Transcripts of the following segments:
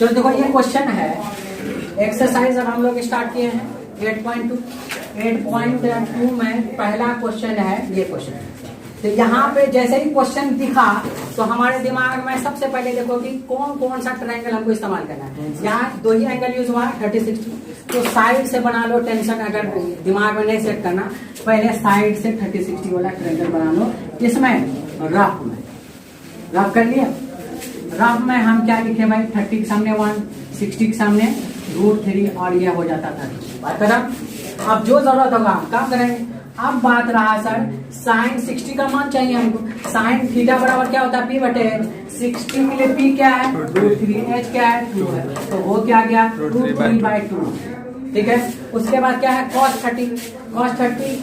चलो देखो ये क्वेश्चन है, एक्सरसाइज अब हम लोग स्टार्ट किए हैं 8.2 में पहला क्वेश्चन है ये क्वेश्चन। तो यहाँ पे जैसे ही क्वेश्चन दिखा तो हमारे दिमाग में सबसे पहले देखो कि कौन कौन सा ट्रायंगल हमको इस्तेमाल करना है। यहाँ दो ही एंगल यूज हुआ 30-60, तो साइड से बना लो। टेंशन अगर दिमाग में नहीं सेट करना, पहले साइड से 30-60 वाला ट्रायंगल बना लो। इसमें रफ कर लिया। रफ में हम क्या लिखे भाई, 30 के सामने 1, 60 के सामने √3 और ये हो जाता था। बात करें अब जो जरूरत होगा हम काम करेंगे। अब बात रहा सर साइन 60 का मान चाहिए हमको। साइन थीटा बराबर क्या होता है, P बटे 60 के लिए P क्या है √3, H क्या है 2 है, तो वो क्या गया √3/2। ठीक है, उसके बाद क्या है cos 30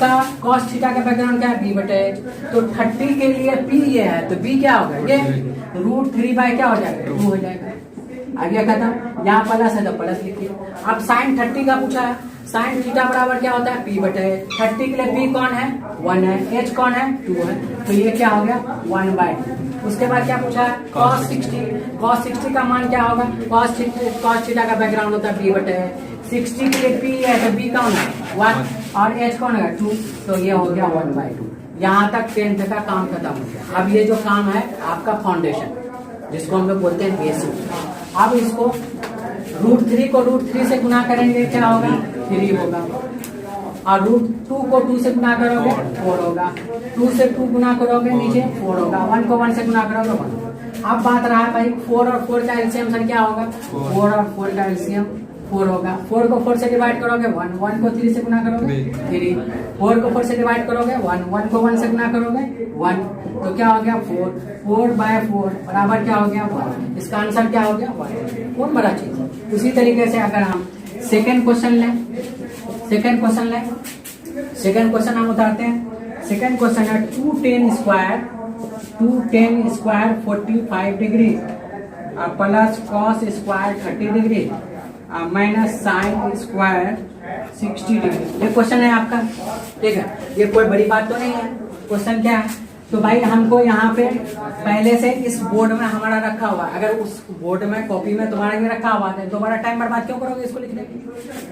का cos थीटा का बैकग्राउंड क्या है B बटे H, तो 30 के लिए P ये है तो B क्या होगा ये √3 क्या हो जाएगा 2 हो जाएगा। आगे खत्म, यहाँ प्लस है तो प्लस लिखिए। अब साइन 30 का पूछा है, साइन थीटा बराबर क्या होता है P बटे 30 के लिए P कौन है 1 है, H कौन है 2 है, तो ये क्या हो गया 1/2। उसके बाद क्या पूछा है cos 60 का मान क्या होगा, cos थीटा का बैकग्राउंड होता है B बटे 60 के लिए P है तो B कौन है 1 और H कौन है 2, तो ये हो गया 1/2। यहाँ तक 10th का काम खत्म हो गया। अब ये जो काम है आपका फाउंडेशन, जिसको हम लोग बोलते हैं बेसिक। अब इसको √3 को √3 से गुना करेंगे क्या होगा 3 होगा, और √2 को 2 से गुना करोगे 4 होगा, 2 से 2 गुना करोगे नीचे 4 होगा, 1 को 1 से गुना करोगे 1। अब बात रहा है भाई 4 और 4 का एलसीएम सर क्या होगा, 4 और 4 का एलसीएम 4 होगा। 4 को 4 से डिवाइड करोगे 1, 1 को 3 से गुना करोगे 3, 4 को 4 से डिवाइड करोगे 1, 1 को 1 से गुना करोगे 1, तो क्या हो गया 4/4 बराबर क्या हो गया 1। इसका आंसर क्या हो गया 1। कौन बड़ा चीज है। उसी तरीके से अगर हम सेकेंड क्वेश्चन हम उतारते हैं। सेकेंड क्वेश्चन है 2tan square 45 degree plus cos square 30 degree minus sine square 60 degree. ये क्वेश्चन है आपका। ठीक है, ये कोई बड़ी बात तो नहीं है। क्वेश्चन क्या है, तो भाई हमको यहाँ पे पहले से इस बोर्ड में हमारा रखा हुआ है। अगर उस बोर्ड में कॉपी में तुम्हारा भी रखा हुआ है तो दोबारा टाइम बर्बाद क्यों करोगे इसको लिखने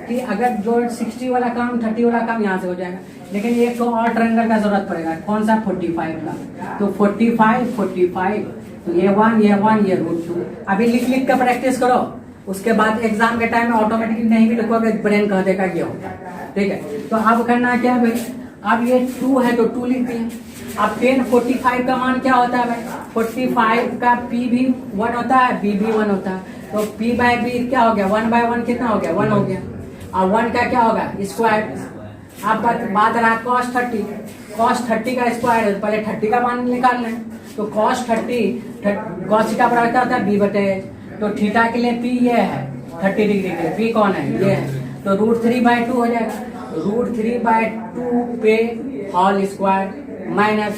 कि अगर जो 60 वाला काम 30 वाला काम यहाँ से हो जाएगा। लेकिन एक तो और ट्रायंगल का जरूरत पड़ेगा, कौन सा 45 का, तो 45 तो ये 1 ये √2। अभी लिख कर प्रैक्टिस करो, उसके बाद एग्जाम के टाइम में ऑटोमेटिकली नहीं भी लिखोगे ब्रेन कह देगा ये होगा। ठीक है, तो अब करना क्या है भाई, अब ये 2 है तो 2 लिख दिए। अब 45 का मान क्या होता है भाई, 45 का P भी 1 होता है B भी 1 होता है, तो P/B क्या हो गया 1/1 कितना हो गया 1 हो गया, और 1 का क्या होगा स्क्वायर। अब बात रहा cos 30 का स्क्वायर है, पहले 30 का मान निकाल लें, तो cos थीटा बराबर क्या होता है B बटे, तो थीटा के लिए P ये है 30 डिग्री के लिए P कौन है ये है, तो √3/2 हो जाएगा। √3/2 पे होल स्क्वायर माइनस,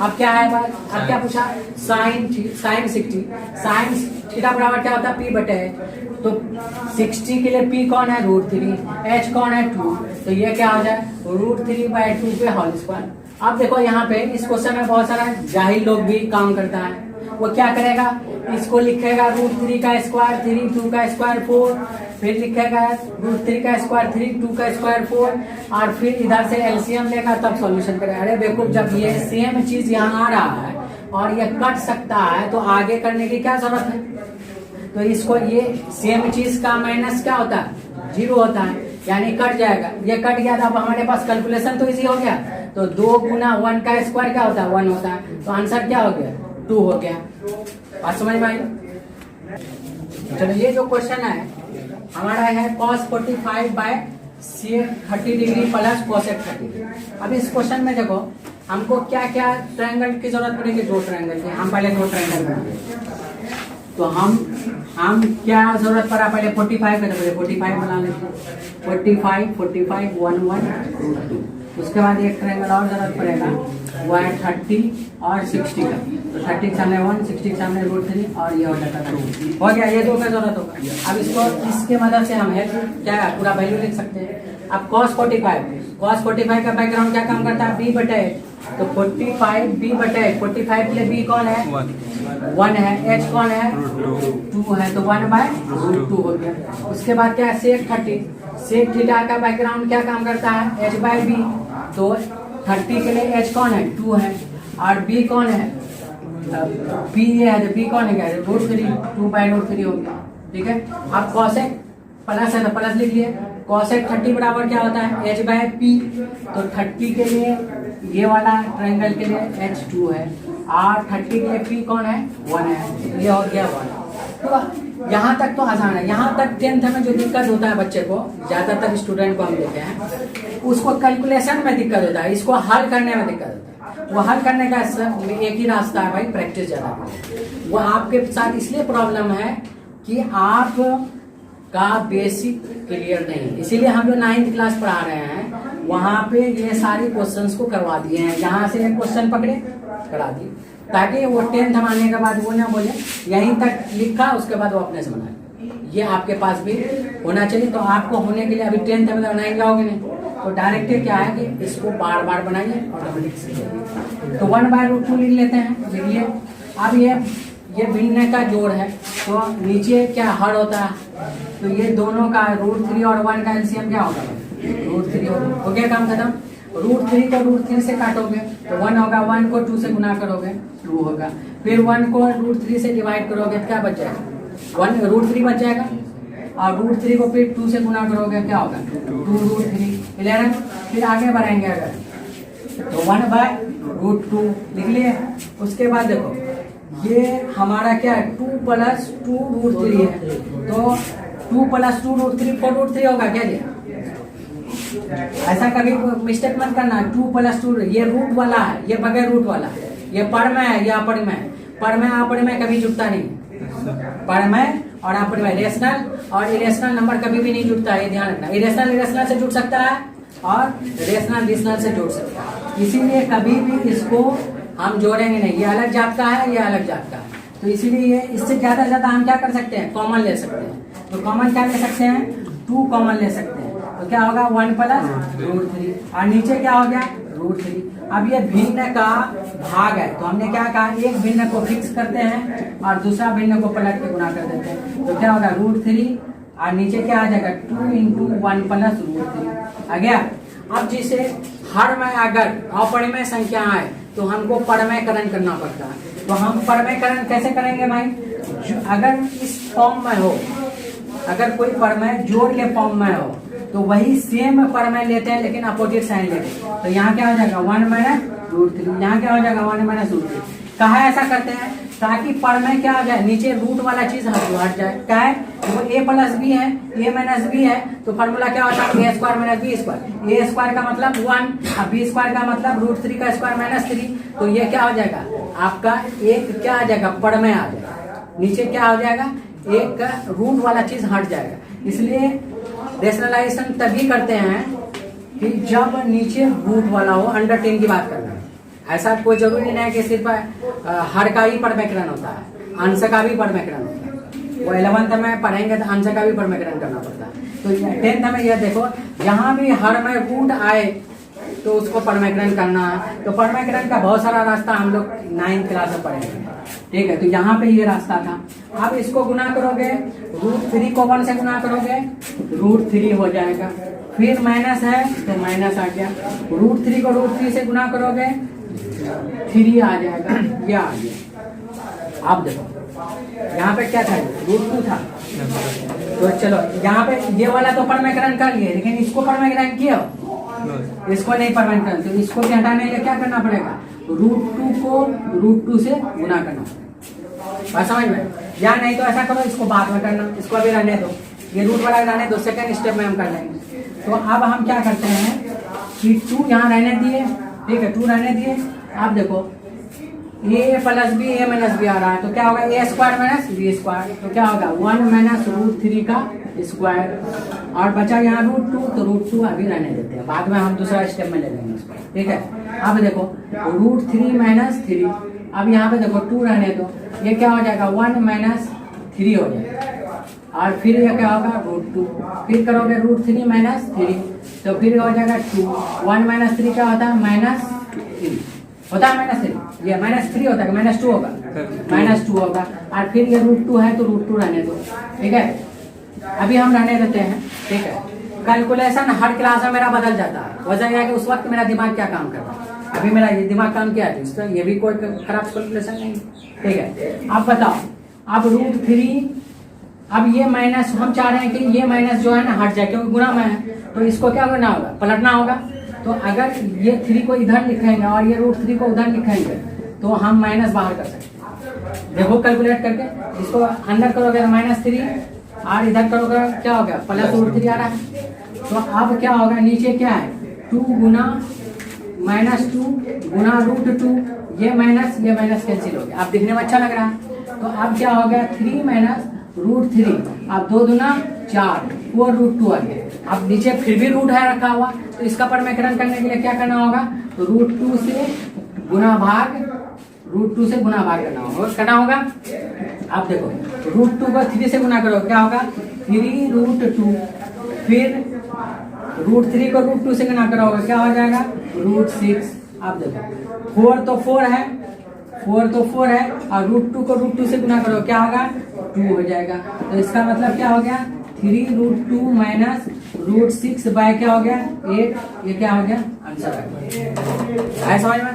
अब क्या है बात, अब क्या पूछा साइन 60, साइन थीटा बराबर क्या होता है P बटे, तो 60 के लिए P कौन है √3, H कौन है 2, तो ये क्या हो जाए √3/2 पे होल स्क्वायर। अब देखो यहाँ पे इस क्वेश्चन में बहुत सारा जाहिल लोग भी काम करता है। वो क्या करेगा, इसको लिखेगा √3 का स्क्वायर 3, 2 का स्क्वायर 4, फिर लिखेगा √3 का स्क्वायर 3, 2 का स्क्वायर 4, और फिर इधर से एलसीएम लेगा तब सॉल्यूशन करेगा। अरे बेवकूफ, जब ये सेम चीज यहाँ आ रहा है और ये कट सकता है तो आगे करने की क्या जरूरत है। तो इसको ये सेम चीज का माइनस क्या होता है 0 होता है, यानी कट जाएगा। ये कट गया था, अब हमारे पास कैलकुलेशन तो इजी हो गया, तो 2 गुना 1 का स्क्वायर क्या होता है 1 होता है, तो आंसर क्या हो गया 2 हो गया। बात समझ में आई। चलो ये जो क्वेश्चन है हमारा है cos 45/sec 30 degree plus cosec 30। अब इस क्वेश्चन में देखो हमको क्या क्या ट्रायंगल की जरूरत पड़ेगी, 2 ट्रायंगल की। हम पहले 2 ट्रायंगल बनाएंगे, तो हम क्या जरूरत पड़ा, पहले 45 का, पहले 45 बना लेते हैं। 45 1 1 2। उसके बाद एक ट्रायंगल और जरूरत पड़ेगा, वो है 30 और 60 का, तो 30 के सामने 1, 60 के सामने √3, और ये हो जाता है 2 हो गया। ये 2 का जरूरत होगा। अब इसको इसके मदद से हम क्या पूरा वैल्यू लिख सकते हैं। अब cos cos 45 का बैकग्राउंड क्या काम करता है, b बटा h, तो 45 b बटा h, 45 के लिए b कौन है, 1 है, h कौन है, 2 है, तो 1/√2 हो गया। उसके बाद क्या है, sec 30, sec थीटा का बैकग्राउंड क्या काम करता है, h/b, तो 30 के लिए h कौन है, 2 है, और b कौन है, b ये है, तो b कौन है, क्या है, √3, 2/√3 हो गया। ठीक है, अब cosec प्लस है तो प्लस लिख लिए, cosec 30 बराबर क्या होता है, h/p, तो 30 के लिए ये वाला ट्रायंगल के लिए h 2 है, और 30 के लिए p कौन है, 1 है, ये हो गया 1। तो यहाँ तक तो आसान है। यहाँ तक 10th में जो दिक्कत होता है बच्चे को, ज्यादातर स्टूडेंट को हम देखे हैं, उसको कैलकुलेशन में दिक्कत होता है, इसको हल करने में दिक्कत होता है। वो हल करने का एक ही रास्ता है भाई, प्रैक्टिस ज्यादा करो। वो आपके साथ इसलिए प्रॉब्लम है कि आप का बेसिक क्लियर नहीं, इसीलिए हम जो 9th क्लास पढ़ा रहे हैं वहाँ पे ये सारे क्वेश्चंस को करवा दिए हैं। यहाँ से एक क्वेश्चन पकड़े करा दिए, ताकि वो 10th हम आने के बाद वो ना बोले यहीं तक लिखा उसके बाद वो अपने से बनाए। ये आपके पास भी होना चाहिए। तो आपको होने के लिए अभी 10th में बनाए जाओगे नहीं, तो डायरेक्ट क्या है कि इसको बार बार बनाइए ऑटोमेटिक सीखिए। तो 1/√2 लिख लेते हैं, लिखिए। अब ये भिन्न का जोड़ है, तो नीचे क्या हर होता है, तो ये दोनों का √3 और 1 का एलसीएम क्या होगा, √3 हो गया, काम खत्म। √3 को √3 से काटोगे तो 1 होगा, 1 को 2 से गुना करोगे 2 होगा, फिर 1 को √3 से डिवाइड करोगे तो क्या बच जाएगा, 1 √3 बच जाएगा, और √3 को फिर 2 से गुना करोगे क्या होगा, 2√3, 11। फिर आगे बढ़ाएंगे अगर तो 1/√2 लिख लिए। उसके बाद देखो ये हमारा क्या है, 2 + 2√3 है, तो 2 + 2√3 4√3 होगा क्या जी। ऐसा कभी मिस्टेक मत करना, 2 + 2, ये रूट वाला है, ये बगैर रूट वाला है, ये पर में है, ये अपर में है। पर में अपर में कभी जुड़ता नहीं, पर में और अपर में रेशनल और इरेशनल नंबर कभी भी नहीं जुड़ता है, ध्यान रखना। इरेशनल से जुड़ सकता है और रेशनल से जुड़ सकता है, इसीलिए कभी भी इसको हम जोड़ेंगे नहीं। ये अलग जात का है, ये अलग जात का है, तो इसीलिए इससे ज्यादा से ज्यादा हम क्या कर सकते हैं, कॉमन ले सकते हैं। तो कॉमन क्या ले सकते हैं, 2 कॉमन ले सकते हैं, तो क्या होगा 1 + √3, और नीचे क्या हो गया √3। अब ये भिन्न का भाग है, तो हमने क्या कहा, एक भिन्न को फिक्स करते हैं और दूसरा भिन्न को पलट के गुना कर देते हैं, तो क्या होगा √3, और नीचे क्या आ जाएगा 2 × 1 + √3 आ गया। अब जिसे हर में अगर अपरिमेय संख्या आए तो हमको परमयकरण करना पड़ता है। तो हम परमयकरण कैसे करेंगे भाई, अगर इस फॉर्म में हो, अगर कोई परमय जोड़ के फॉर्म में हो तो वही सेम परमय लेते हैं लेकिन अपोजिट साइन लेते हैं। तो यहाँ क्या हो जाएगा 1 - √3, यहाँ क्या हो जाएगा 1 - √3। कहा ऐसा करते हैं ताकि परमय क्या आ जाए, नीचे रूट वाला चीज हट जाए। क्या है, वो a + b है, a - b है, तो फॉर्मूला क्या होता है, a² - b²। a² का मतलब 1 और b² का मतलब √3 का स्क्वायर -3, तो ये क्या हो जाएगा आपका एक क्या आ जाएगा, परमय आ जाएगा। नीचे क्या हो जाएगा, एक रूट वाला चीज हट जाएगा। इसलिए रेशनलाइजेशन तभी करते हैं कि जब नीचे रूट वाला हो। अंडर 10 की बात करना है, ऐसा कोई जरूरी नहीं है कि सिर्फ हर का ही परमयकरण होता है, अंश का भी परमयकरण होता है। वो 11th में पढ़ेंगे तो अंश का भी परमयकरण करना पड़ता है। तो 10th में यह देखो, यहाँ भी हर में रूट आए तो उसको परमयकरण करना है। तो परमयकरण का बहुत सारा रास्ता हम लोग 9th क्लास में पढ़ेंगे, ठीक है। तो यहाँ पे ये रास्ता था। अब इसको गुना करोगे, √3 को 1 से गुना करोगे √3 हो जाएगा, फिर माइनस है तो माइनस आ गया, √3 को √3 से गुना करोगे 3 आ जाएगा, ये आ गया। आप देखो यहाँ पे क्या था, √2 था, तो चलो यहाँ पे ये वाला तो परमयकरण कर लिए, लेकिन इसको परमयकरण किया, इसको नहीं परमयकरण, तो इसको भी हटाने के लिए क्या करना पड़ेगा, √2 को √2 से गुना करना पड़ेगा। बात समझ में, या नहीं तो ऐसा करो, इसको बाद में करना, इसको अभी रहने दो, ये रूट वाला रहने दो, सेकंड स्टेप में हम कर लेंगे। तो अब हम क्या करते हैं कि 2 यहाँ रहने दिए, ठीक है, 2 रहने दिए। आप देखो a + b a - b आ रहा है, तो क्या होगा a² - b², तो क्या होगा 1 - √3 का स्क्वायर, और बचा यहाँ √2, तो √2 अभी रहने देते हैं, बाद में हम दूसरा स्टेप में ले लेंगे उसको, ठीक है। अब देखो √3 - 3, अब यहाँ पे देखो 2 रहने दो, ये क्या हो जाएगा 1 - 3 हो जाएगा, और फिर ये क्या होगा √2, फिर करोगे √3 माइनस 3, तो फिर हो जाएगा 2, 1 माइनस 3 क्या होता है -3 होता है, -3 ये -3 होता है, -2 होगा, -2 होगा। और फिर ये √2 है तो √2 रहने दो, ठीक है। अभी हम रहने देते हैं, ठीक है। कैलकुलेशन हर क्लास में मेरा बदल जाता है, वजह यह है कि उस वक्त मेरा दिमाग क्या काम कर रहा है, अभी मेरा ये दिमाग काम किया है, तो ये भी कोई खराब कैलकुलेशन नहीं, ठीक है। आप बताओ, अब √3, अब ये माइनस हम चाह रहे हैं कि ये माइनस जो है ना हट जाए, क्योंकि गुणा में है, तो इसको क्या करना होगा, पलटना होगा। तो अगर ये 3 को इधर लिखेंगे और ये √3 को उधर लिखेंगे तो हम माइनस बाहर कर सकते हैं। देखो कैलकुलेट करके, इसको अंदर करोगे तो -3 और इधर करोगे क्या होगा +√3 आ रहा है। तो अब क्या होगा, नीचे क्या है 2 गुना -2 गुना √2, ये माइनस कैंसिल हो गया, अब दिखने में अच्छा लग रहा है। तो अब क्या हो गया 3 माइनस √3, अब 2 दूना 4, 4 √2 आ गया। अब नीचे फिर भी रूट है रखा हुआ, तो इसका परमेकरण करने के लिए क्या करना होगा, √2 से गुना भाग, √2 से गुना भाग करना होगा। आप देखो √2 को 3 से गुना करो, क्या होगा 3 √2, फिर √3 को √2 से गुना करोगे क्या हो जाएगा √6। आप देखो 4 तो 4 है, 4 तो 4 है, और √2 को √2 से गुना करो क्या होगा 2 हो जाएगा। तो इसका मतलब क्या हो गया 3 √2 माइनस √6 बाय क्या हो गया 8, ये क्या हो गया आंसर है समझ में।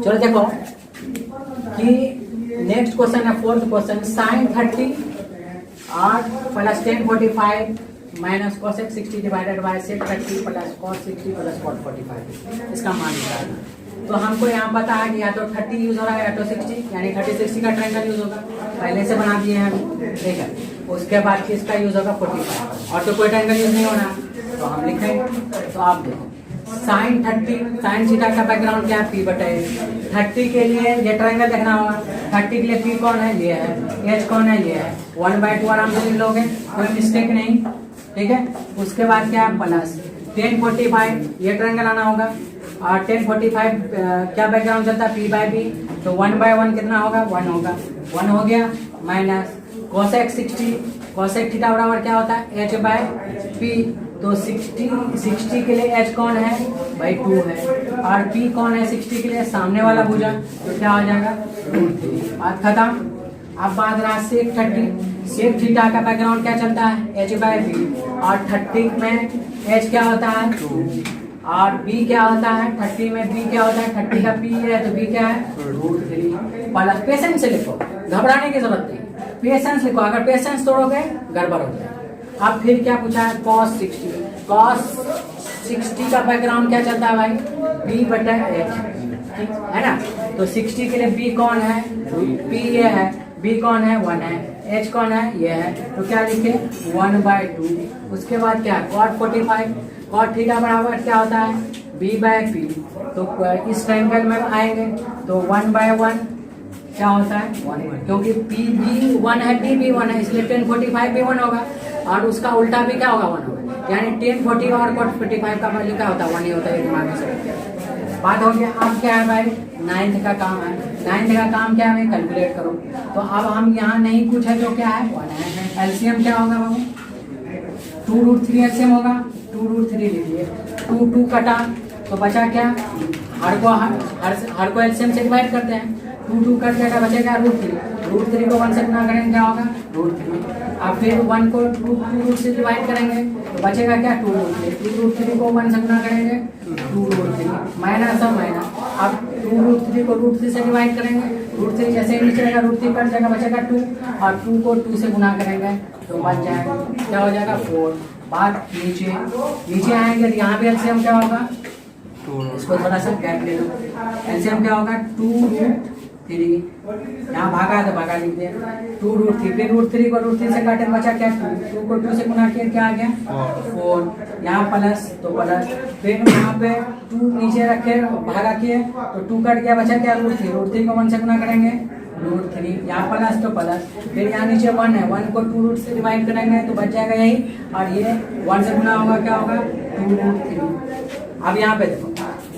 चलो देखो कि नेक्स्ट क्वेश्चन है 4th question, sin 30 8 plus 1045 minus cosec 60 divided by sec 30 plus cos 60 plus cot 45, इसका मान निकालना। तो हमको यहाँ पता है कि या तो 30 यूज हो रहा है या तो 60, यानी 30 60 का ट्रायंगल यूज होगा, पहले से बना दिए हैं हम, ठीक है। उसके बाद किसका यूज होगा 45, और तो कोई ट्रायंगल यूज नहीं होना, तो हम लिखेंगे। तो आप देखो sin 30, sin थीटा का बैकग्राउंड क्या है p/a। 30 के लिए ये ट्रायंगल देखना होगा, 30 के लिए p कौन है ये है, h कौन है ये है, 1/2 आराम से लिख लोगे, कोई मिस्टेक नहीं, ठीक है। उसके बाद क्या है प्लस 1045, ये ट्रायंगल आना होगा, और 1045 क्या बैकग्राउंड चलता है p/b, तो 1/1 कितना होगा 1 होगा, 1 हो गया, माइनस cosec 60, cosec थीटा बराबर क्या होता है h/p, तो 60 के लिए h कौन है भाई 2 है, और p कौन है 60 के लिए सामने वाला भुजा, तो क्या हो जाएगा √3, बात खत्म। अब बात रहा sec 30, sec थीटा का बैकग्राउंड क्या चलता है h/b, और 30 में h क्या होता है 2, और b क्या होता है 30 में b क्या होता है, 30 का p है तो b क्या है √3 प्लस, पेशेंस से लिखो, घबराने की जरूरत नहीं, पेशेंस लिखो, अगर पेशेंस तोड़ोगे गड़बड़ हो जाएगा। अब फिर क्या पूछा है cos 60, cos 60 का बैकग्राउंड क्या चलता है भाई b/h, ठीक है ना। तो 60 के लिए b कौन है p ये है, b कौन है 1 है, h कौन है ये है, तो क्या लिखे 1/2। उसके बाद क्या cot 45, cot थीटा बराबर क्या होता है b/p, तो इस ट्रायंगल में आएंगे तो 1/1 क्या होता है 1, क्योंकि p भी 1 है p भी 1 है, इसलिए 1045 भी 1 होगा, और उसका उल्टा भी क्या होगा 1 होगा, यानी 1040 और cot 45 का वैल्यू क्या होता है 1 ही होता है, दिमाग में से बात हो गया। अब क्या है भाई 9th का काम है, 9th का काम क्या है कैलकुलेट करो। तो अब हम यहाँ नहीं कुछ है तो क्या है 1 है, एलसीएम क्या होगा बाबू 2√3 एलसीएम होगा, 2√3 लीजिए, 2 कटा तो बचा क्या, हर को एलसीएम से डिवाइड करते हैं, 2 कट जाएगा बचेगा √3 को 1 से गुना करेंगे क्या होगा √3, अब फिर 1 को 2 से डिवाइड करेंगे तो बचेगा क्या 2√3 को 1 से गुना करेंगे 2√3 माइनस और माइनस, अब 2√3 को √3 से डिवाइड करेंगे, √3 जैसे ही नीचे रहेगा √3 कट जाएगा बचेगा 2, और 2 को 2 से गुना करेंगे तो बच जाएगा क्या हो जाएगा 4। बात नीचे आएंगे तो यहाँ भी एलसीएम क्या होगा, इसको थोड़ा सा गैप ले लो, एलसीएम क्या होगा 2√3, यहाँ भागा है तो भागा लिख दिया 2√3, फिर √3 को √3 से काटे बचा क्या 2 को 2 से गुना किया क्या आ गया 4, यहाँ प्लस तो प्लस, फिर यहाँ पे 2 नीचे रखे भागा किए तो 2 कट गया बचा क्या √3 को 1 से गुना करेंगे √3, यहाँ प्लस तो प्लस, फिर यहाँ नीचे 1 है, 1 को 2 से डिवाइड करेंगे तो बच जाएगा यही, और ये 1 से गुना होगा क्या होगा 2√3। अब यहाँ पे देखो,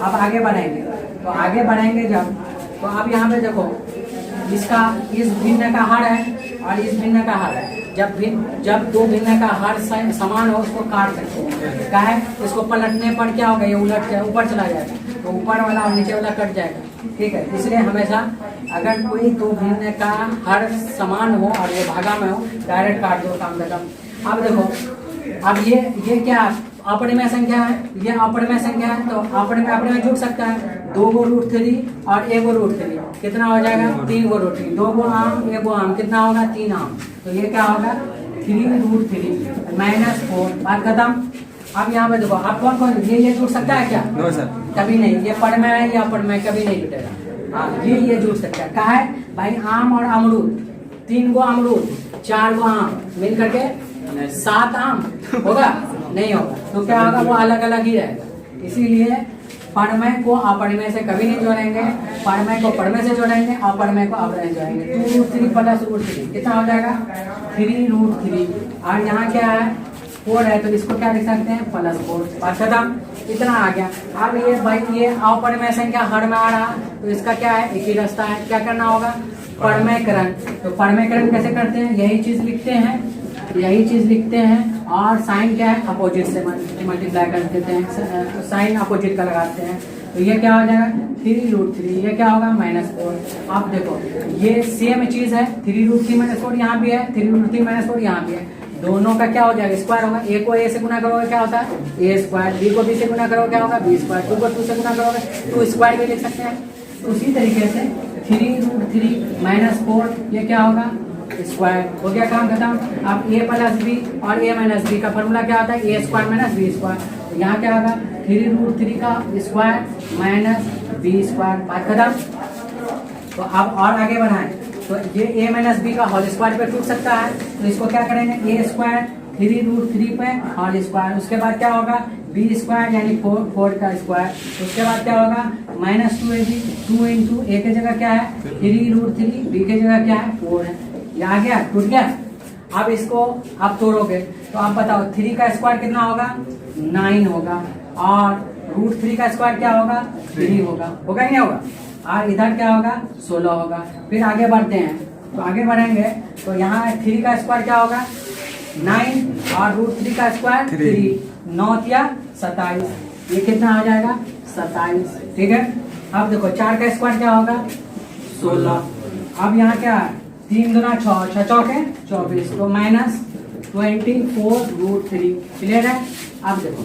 अब आगे बढ़ाएंगे तो आगे बढ़ाएंगे जब, तो अब यहाँ पे देखो इसका इस भिन्न का हर है और इस भिन्न का हर है। जब दो भिन्न का हर समान हो उसको काट सकते हैं। क्या है, इसको पलटने पर क्या होगा, ये उलट के ऊपर चला जाएगा, तो ऊपर वाला और नीचे वाला कट जाएगा। ठीक है, इसलिए हमेशा अगर कोई दो भिन्न का हर समान हो और ये भागा में हो, डायरेक्ट काट दो, काम खत्म। अब देखो, अब ये क्या अपरिमेय संख्या है, ये अपरिमेय संख्या है, तो अपरिमेय जुड़ सकता है। 2 गो √3 और 1 गो √3 कितना हो जाएगा, 3 गो √3, 2 गो आम 1 गो आम कितना होगा, 3 आम। तो ये क्या होगा, 3√3 माइनस 4, बात खत्म। अब यहाँ पे देखो, अब कौन ये जुड़ सकता है क्या? नो सर, कभी नहीं। ये परमेय है या अपरिमेय, कभी नहीं जुटेगा। हाँ, ये जुड़ सकता है। कहा है भाई, आम और अमरूद, 3 गो अमरूद 4 गो आम मिल करके 7 आम होगा, नहीं होगा। तो क्या होगा, वो अलग अलग ही रहेगा। इसीलिए परमेय को अपरिमेय से कभी नहीं जोड़ेंगे, परमेय को परमेय से जोड़ेंगे, अपरिमेय को अपरिमेय जोड़ेंगे। 2√3 प्लस √3 कितना हो जाएगा, 3√3। और यहाँ क्या है, 4 है, तो इसको क्या लिख सकते हैं, +4। बात खत्म, इतना आ गया। अब ये भाई, ये अपरिमेय संख्या हर में आ रहा, तो इसका क्या है, एक ही रास्ता है, क्या करना होगा, परमेयकरण। तो परमेयकरण कैसे करते हैं, यही चीज लिखते हैं और साइन क्या है, अपोजिट से मल्टीप्लाई कर देते हैं, साइन अपोजिट का लगाते हैं। तो ये क्या हो जाएगा, 3√3, ये क्या होगा, -4। आप देखो, ये सेम चीज है, 3√3 - 4 यहाँ भी है, 3√3 - 4 यहाँ भी है। दोनों का क्या हो जाएगा, स्क्वायर होगा। ए को ए से गुना करोगे क्या होता है, a², बी को बी से गुना करोगे क्या होगा, b², 2 को 2 से गुना करोगे 2² भी लिख सकते हैं। उसी तरीके से 3√3 - 4 ये क्या होगा, स्क्वायर हो गया, काम खत्म। अब a + b और a - b का फॉर्मूला क्या होता है, a² - b²। तो यहाँ क्या होगा, 3√3 का स्क्वायर - b², बात खत्म। तो अब और आगे बढ़ाएं, तो ये a - b का होल स्क्वायर पे टूट सकता है, तो इसको क्या करेंगे, a² 3√3 पे होल स्क्वायर। उसके बाद क्या होगा, b² यानी 4 का स्क्वायर। उसके बाद क्या होगा, -2ab, 2 × a की जगह क्या है 3√3, b की जगह क्या है 4 है। ये आ गया, टूट गया। अब इसको आप तोड़ोगे तो आप बताओ, 3 का स्क्वायर कितना होगा, 9 होगा, और √3 का स्क्वायर क्या होगा, 3 होगा कि नहीं होगा। और इधर क्या होगा, 16 होगा। फिर आगे बढ़ते हैं, तो आगे बढ़ेंगे तो यहाँ 3 का स्क्वायर क्या होगा, 9, और √3 का स्क्वायर 3, 9 या 27, ये कितना हो जाएगा, 27। ठीक है, अब देखो 4 का स्क्वायर क्या होगा, 16। अब यहाँ क्या है, 3 × 6, 6 चौके 24, तो -24√3, क्लियर है। अब देखो,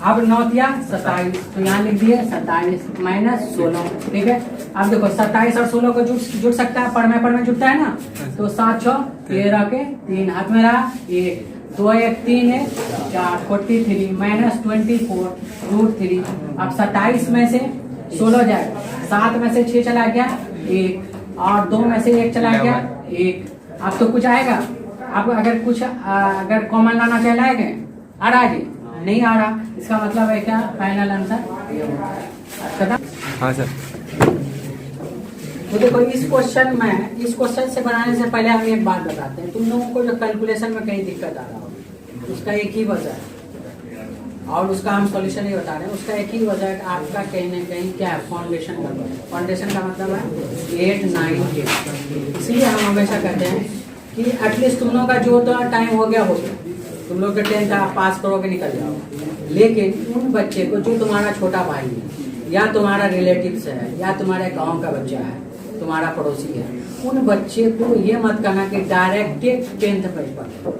अब 9 या 27, तो यहाँ लिख दिए 27 -16। ठीक है, अब देखो 27 और 16 को जुड़ सकता है, परमेय जुड़ता है ना, तो 7 6 13 के 3, हाथ में रहा 1, 2 1 3 है 4, 43 -24√3। अब 27 में से 16 जाएगा, 7 में से 6 चला गया 1, और 2 में से 1 चला गया 1। अब तो कुछ आएगा, अब अगर कॉमन लाना चाहेंगे, आ रहा है, नहीं आ रहा, इसका मतलब है क्या, फाइनल आंसर ये होगा। हाँ सर। तो देखो, इस क्वेश्चन से बनाने से पहले हम एक बात बताते हैं। तुम लोगों को जो कैलकुलेशन में कहीं दिक्कत आ रहा हो, उसका एक ही वजह है, और उसका हम सॉल्यूशन ही बता रहे हैं। उसका एक ही वजह है कि आपका कहीं ना कहीं क्या है, फाउंडेशन गड़बड़ है। फाउंडेशन का मतलब है 8 9 10। इसलिए हम हमेशा कहते हैं कि एटलीस्ट तुम लोगों का जो तो टाइम हो गया, तुम लोग के 10th आप पास करोगे, निकल जाओ। लेकिन उन बच्चे को जो तुम्हारा छोटा भाई है, या तुम्हारा रिलेटिव्स है, या तुम्हारे गाँव का बच्चा है, तुम्हारा पड़ोसी है, उन बच्चे को ये मत कहना कि डायरेक्ट 10th पे पढ़ो।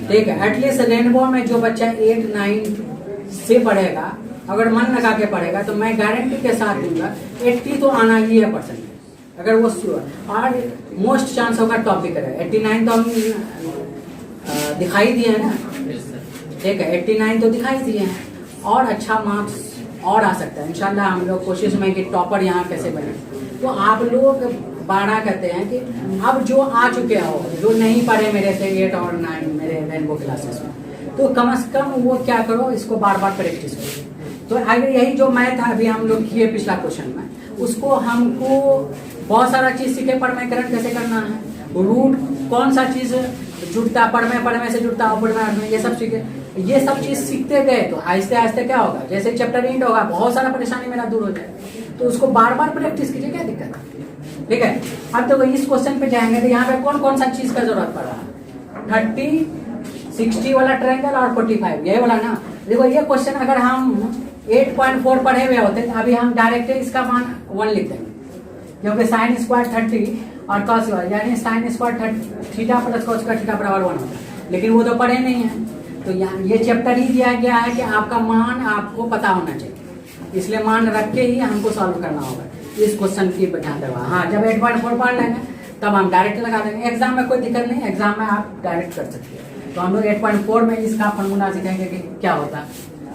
ठीक है, एटलीस्ट रेनबो में जो बच्चा 8 9 से पढ़ेगा, अगर मन लगा के पढ़ेगा, तो मैं गारंटी के साथ दूंगा 80 तो आना ही है परसेंट, अगर वो श्योर। और मोस्ट चांस होगा टॉप भी करेगा। 89 तो हम दिखाई दिए हैं ना, ठीक है, 89 तो दिखाई दिए हैं, और अच्छा मार्क्स और आ सकता है इंशाल्लाह। हम लोग कोशिश में कि टॉपर यहाँ कैसे बने। तो आप लोग 12 कहते हैं कि अब जो आ चुके हो, जो नहीं पढ़े मेरे से 8 और 9 मेरे रेनबो क्लासेस में, तो कम से कम वो क्या करो, इसको बार बार प्रैक्टिस करो। तो अगर यही जो मैथ अभी हम लोग किए पिछला क्वेश्चन में, उसको हमको बहुत सारा चीज सीखे, परमेयकरण कैसे करना है, रूट कौन सा चीज जुड़ता, परमेय से जुड़ता, अपरिमेय, ये सब सीखे। ये सब चीज सीखते गए तो आहिस्ते आहिस्ते क्या होगा, जैसे चैप्टर एंड होगा, बहुत सारा परेशानी मेरा दूर हो जाए। तो उसको बार बार प्रैक्टिस कीजिए, क्या दिक्कत है। ठीक है। अब देखो इस क्वेश्चन पे जाएंगे तो यहाँ पे कौन कौन सा चीज का जरूरत पड़ रहा है, 30 60 वाला ट्रायंगल और 45 यही वाला ना। देखो ये क्वेश्चन अगर हम 8.4 पढ़े हुए होते तो अभी हम डायरेक्ट इसका मान 1 लिख देंगे, क्योंकि साइन स्क्वायर 30 और कॉस स्क्वायर यानी sine square theta plus cos square theta बराबर 1 होता है, लेकिन वो तो पढ़े नहीं है। तो यहाँ ये चैप्टर ही दिया गया है कि आपका मान आपको पता होना चाहिए, इसलिए मान रख के ही हमको सॉल्व करना होगा इस क्वेश्चन की ध्यान देगा। हाँ, जब 8.4 पढ़ लेंगे तब हम डायरेक्ट लगा देंगे। एग्जाम में कोई दिक्कत नहीं, एग्जाम में आप डायरेक्ट कर सकते हैं। तो हम लोग 8.4 में इसका फॉर्मूला सीखेंगे कि क्या होता है,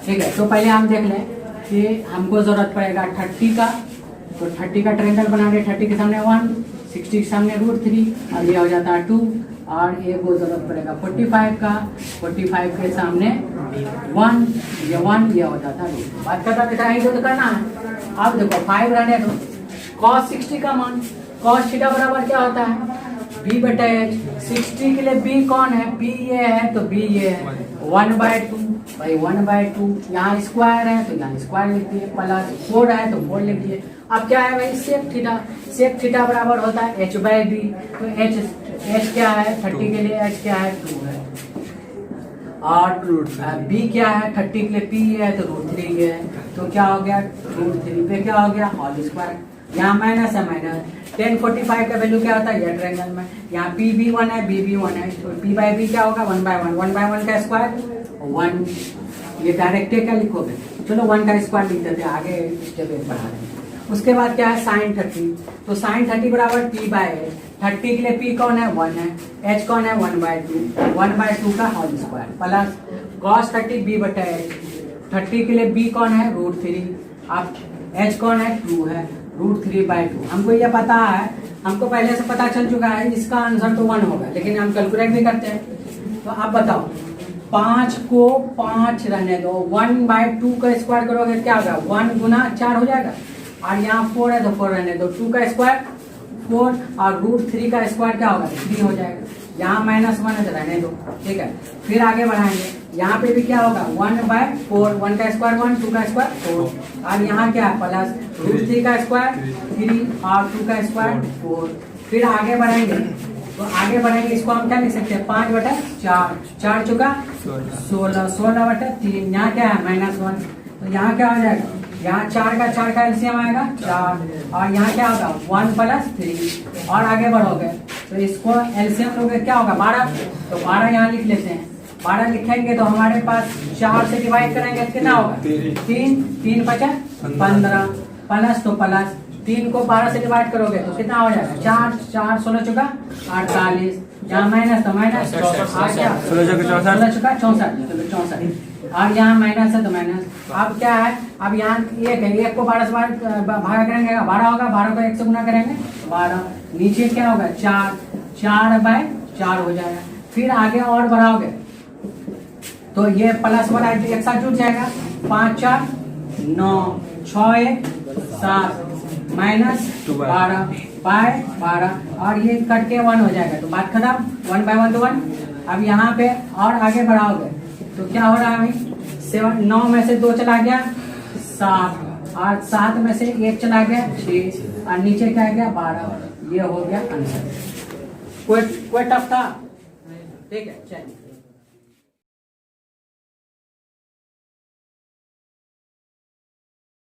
ठीक है। तो पहले हम देख लें कि हमको जरूरत पड़ेगा 30 का, तो 30 का ट्रायंगल बना रहे, 30 के सामने 1, 60 के सामने √3 और ये हो जाता है 2, और ये को जरूरत पड़ेगा 45 का, 45 के सामने 1, ये 1, ये हो जाता है 2। बात करता बेटा यही तो करना है। अब देखो 5 रहने दो, cos 60 का मान cos थीटा बराबर क्या होता है b/h। 60 के लिए b कौन है, b ये है तो b ये है 1/2 भाई 1/2। यहाँ स्क्वायर है तो यहाँ स्क्वायर लिख दिए, प्लस 4 है तो 4 लिख दिए। अब क्या है भाई सेक थीटा, सेक थीटा बराबर होता है h/b। तो h क्या है 30 के लिए, h क्या है 2 है, और b क्या है 30 के लिए p है तो √3 है, तो क्या हो गया √3 पे क्या हो गया होल स्क्वायर। यहाँ माइनस है माइनस, 1045 का वैल्यू क्या होता है ये ट्रायंगल में, यहाँ p भी 1 है b भी 1 है, तो p/b क्या होगा 1/1, 1/1 का स्क्वायर 1, ये डायरेक्ट क्या लिखोगे, चलो 1 का स्क्वायर लिख देते हैं, आगे स्टेप बढ़ा रहे हैं। उसके बाद क्या है साइन 30, तो साइन 30 बराबर p/h। 30 के लिए p कौन है 1 है, h कौन है 1/2, 1/2 का whole square, plus cos 30 b/h। 30 के लिए b कौन है √3, अब h कौन है 2 है, √3/2। हमको ये पता है, हमको पहले से पता चल चुका है, इसका आंसर तो 1 होगा, लेकिन हम कैलकुलेट भी करते हैं। तो आप बताओ 5 को 5 रहने दो, 1/2 का स्क्वायर करोगे क्या होगा 1 गुना 4 हो जाएगा, और यहाँ 4 है तो 4 रहने दो, 2 का स्क्वायर 4 और √3 का स्क्वायर क्या होगा 3 हो जाएगा। यहाँ -1 है तो रहने दो, ठीक है। फिर आगे बढ़ाएंगे, यहाँ पे भी क्या होगा 1/4, 1 का स्क्वायर 1, 2 का स्क्वायर 4, और यहाँ क्या है प्लस √3 का स्क्वायर 3 और 2 का स्क्वायर 4। फिर आगे बढ़ाएंगे, तो आगे बढ़ेंगे इसको हम क्या लिख सकते हैं 5/4, 4 चुका 16, 16/3, यहाँ क्या है -1, तो यहाँ क्या हो जाएगा, यहाँ 4 का एलसीएम आएगा 4, और यहाँ क्या होगा 1 + 3, और आगे बढ़ोगे तो इसको एलसीएम लोगे क्या होगा 12, तो 12 यहाँ लिख लेते हैं। 12 लिखेंगे तो हमारे पास 4 से डिवाइड करेंगे कितना होगा 3, 3 × 5 15, प्लस तो प्लस 3 को 12 से डिवाइड करोगे तो कितना हो जाएगा 4, 4 16 चुका 48, यहाँ माइनस तो माइनस 16 चुका 64, और यहाँ माइनस है तो माइनस। अब क्या है, अब यहाँ 1 है, 1 को 12 से भागा करेंगे 12 होगा, 12 को 1 से गुना करेंगे 12, नीचे क्या होगा 4, 4/4 हो जाएगा। फिर आगे और बढ़ाओगे तो ये प्लस वाला एक साथ जुड़ जाएगा, 5 4 9, 6 1 7, -12/12, और ये कट के 1 हो जाएगा, तो बात खत्म, 1/1 तो 1। अब यहाँ पे और आगे बढ़ाओगे तो क्या हो रहा है भाई 7, 9 में से 2 चला गया 7, और 7 में से 1 चला गया 6, और नीचे क्या गया 12, ये हो गया आंसर। कोई टफ था, ठीक है चलिए।